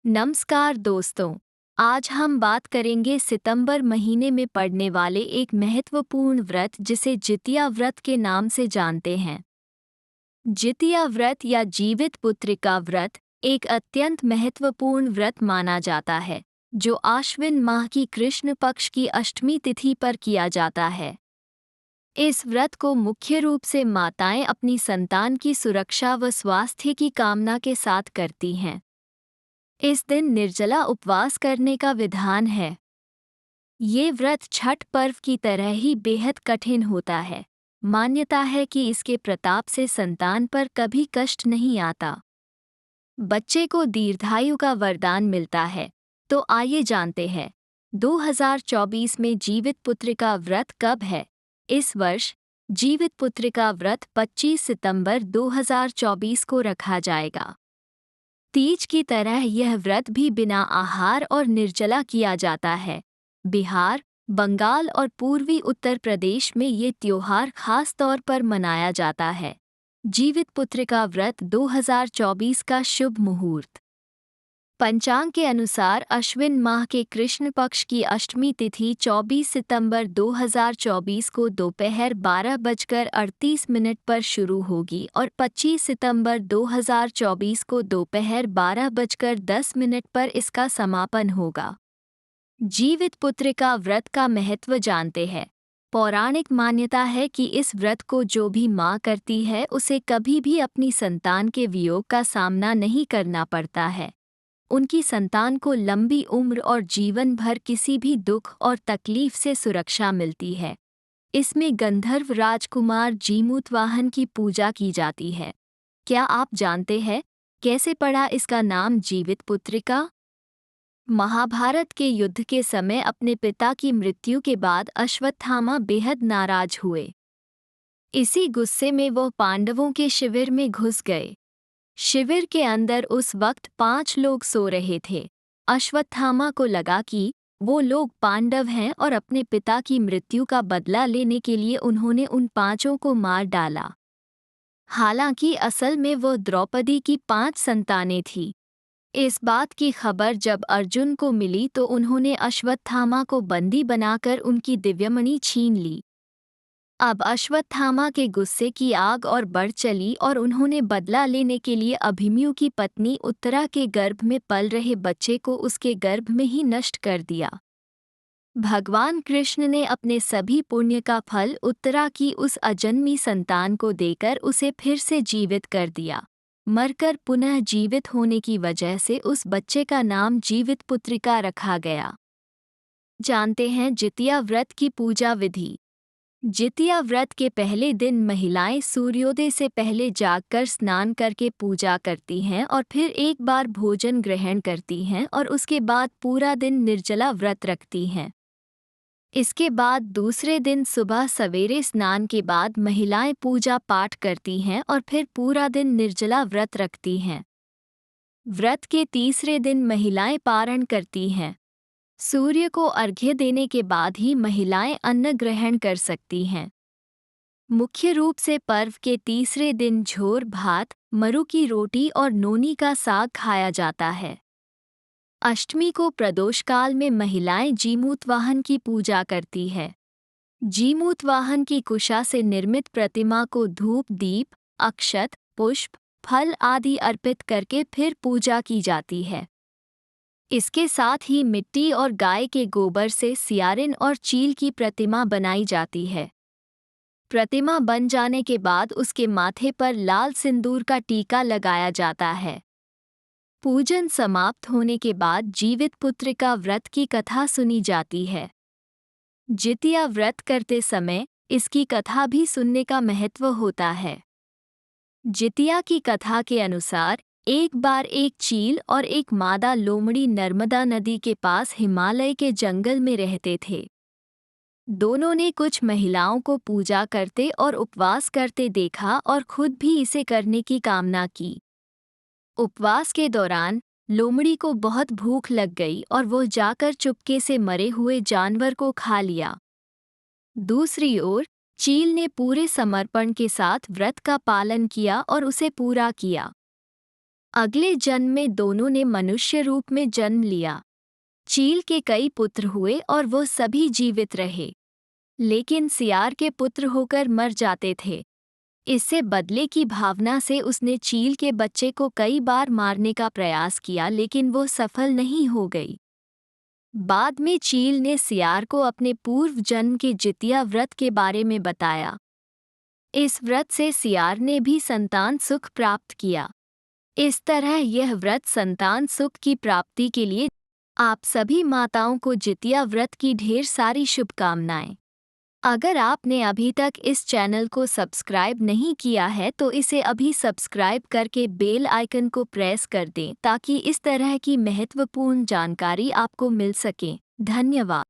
नमस्कार दोस्तों। आज हम बात करेंगे सितंबर महीने में पड़ने वाले एक महत्वपूर्ण व्रत जिसे जितिया व्रत के नाम से जानते हैं। जितिया व्रत या जीवित पुत्रिका व्रत एक अत्यंत महत्वपूर्ण व्रत माना जाता है जो आश्विन माह की कृष्ण पक्ष की अष्टमी तिथि पर किया जाता है। इस व्रत को मुख्य रूप से माताएं अपनी संतान की सुरक्षा व स्वास्थ्य की कामना के साथ करती हैं। इस दिन निर्जला उपवास करने का विधान है। ये व्रत छठ पर्व की तरह ही बेहद कठिन होता है। मान्यता है कि इसके प्रताप से संतान पर कभी कष्ट नहीं आता। बच्चे को दीर्घायु का वरदान मिलता है। तो आइए जानते हैं 2024 में जीवित पुत्रिका व्रत कब है। इस वर्ष जीवित पुत्रिका व्रत 25 सितंबर 2024 को रखा जाएगा। तीज की तरह यह व्रत भी बिना आहार और निर्जला किया जाता है। बिहार, बंगाल और पूर्वी उत्तर प्रदेश में ये त्योहार खास तौर पर मनाया जाता है। जीवित पुत्रिका व्रत 2024 का शुभ मुहूर्त। पंचांग के अनुसार अश्विन माह के कृष्ण पक्ष की अष्टमी तिथि 24 सितंबर 2024 को दोपहर 12:38 पर शुरू होगी और 25 सितंबर 2024 को दोपहर 12:10 पर इसका समापन होगा। जीवित पुत्रिका व्रत का महत्व जानते हैं। पौराणिक मान्यता है कि इस व्रत को जो भी माँ करती है उसे कभी भी अपनी संतान के वियोग का सामना नहीं करना पड़ता है। उनकी संतान को लंबी उम्र और जीवन भर किसी भी दुख और तकलीफ से सुरक्षा मिलती है। इसमें गंधर्व राजकुमार जीमूतवाहन की पूजा की जाती है। क्या आप जानते हैं कैसे पड़ा इसका नाम जीवित पुत्रिका? महाभारत के युद्ध के समय अपने पिता की मृत्यु के बाद अश्वत्थामा बेहद नाराज हुए। इसी गुस्से में वो पांडवों के शिविर में घुस गए। शिविर के अंदर उस वक्त 5 लोग सो रहे थे। अश्वत्थामा को लगा कि वो लोग पांडव हैं और अपने पिता की मृत्यु का बदला लेने के लिए उन्होंने उन 5 को मार डाला। हालांकि असल में वो द्रौपदी की 5 संतानें थीं। इस बात की खबर जब अर्जुन को मिली तो उन्होंने अश्वत्थामा को बंदी बनाकर उनकी दिव्यमणि छीन ली। अब अश्वत्थामा के गुस्से की आग और बढ़ चली और उन्होंने बदला लेने के लिए अभिमन्यु की पत्नी उत्तरा के गर्भ में पल रहे बच्चे को उसके गर्भ में ही नष्ट कर दिया। भगवान कृष्ण ने अपने सभी पुण्य का फल उत्तरा की उस अजन्मी संतान को देकर उसे फिर से जीवित कर दिया। मरकर पुनः जीवित होने की वजह से उस बच्चे का नाम जीवित पुत्रिका रखा गया। जानते हैं जितिया व्रत की पूजा विधि। जितिया व्रत के पहले दिन महिलाएं सूर्योदय से पहले जागकर स्नान करके पूजा करती हैं और फिर एक बार भोजन ग्रहण करती हैं और उसके बाद पूरा दिन निर्जला व्रत रखती हैं। इसके बाद दूसरे दिन सुबह सवेरे स्नान के बाद महिलाएं पूजा पाठ करती हैं और फिर पूरा दिन निर्जला व्रत रखती हैं। व्रत के तीसरे दिन महिलाएं पारण करती हैं। सूर्य को अर्घ्य देने के बाद ही महिलाएं अन्न ग्रहण कर सकती हैं। मुख्य रूप से पर्व के तीसरे दिन झोर भात, मरु की रोटी और नोनी का साग खाया जाता है। अष्टमी को प्रदोषकाल में महिलाएं जीमूतवाहन की पूजा करती है। जीमूतवाहन की कुशा से निर्मित प्रतिमा को धूप, दीप, अक्षत, पुष्प, फल आदि अर्पित करके फिर पूजा की जाती है। इसके साथ ही मिट्टी और गाय के गोबर से सियारिन और चील की प्रतिमा बनाई जाती है। प्रतिमा बन जाने के बाद उसके माथे पर लाल सिंदूर का टीका लगाया जाता है। पूजन समाप्त होने के बाद जीवित पुत्रिका व्रत की कथा सुनी जाती है। जितिया व्रत करते समय इसकी कथा भी सुनने का महत्व होता है। जितिया की कथा के अनुसार एक बार एक चील और एक मादा लोमड़ी नर्मदा नदी के पास हिमालय के जंगल में रहते थे। दोनों ने कुछ महिलाओं को पूजा करते और उपवास करते देखा और खुद भी इसे करने की कामना की। उपवास के दौरान लोमड़ी को बहुत भूख लग गई और वो जाकर चुपके से मरे हुए जानवर को खा लिया। दूसरी ओर चील ने पूरे समर्पण के साथ व्रत का पालन किया और उसे पूरा किया। अगले जन्म में दोनों ने मनुष्य रूप में जन्म लिया। चील के कई पुत्र हुए और वो सभी जीवित रहे, लेकिन सियार के पुत्र होकर मर जाते थे। इससे बदले की भावना से उसने चील के बच्चे को कई बार मारने का प्रयास किया, लेकिन वो सफल नहीं हो गई। बाद में चील ने सियार को अपने पूर्व जन्म के जितिया व्रत के बारे में बताया। इस व्रत से सियार ने भी संतान सुख प्राप्त किया। इस तरह यह व्रत संतान सुख की प्राप्ति के लिए। आप सभी माताओं को जितिया व्रत की ढेर सारी शुभकामनाएं। अगर आपने अभी तक इस चैनल को सब्सक्राइब नहीं किया है तो इसे अभी सब्सक्राइब करके बेल आइकन को प्रेस कर दें ताकि इस तरह की महत्वपूर्ण जानकारी आपको मिल सके। धन्यवाद।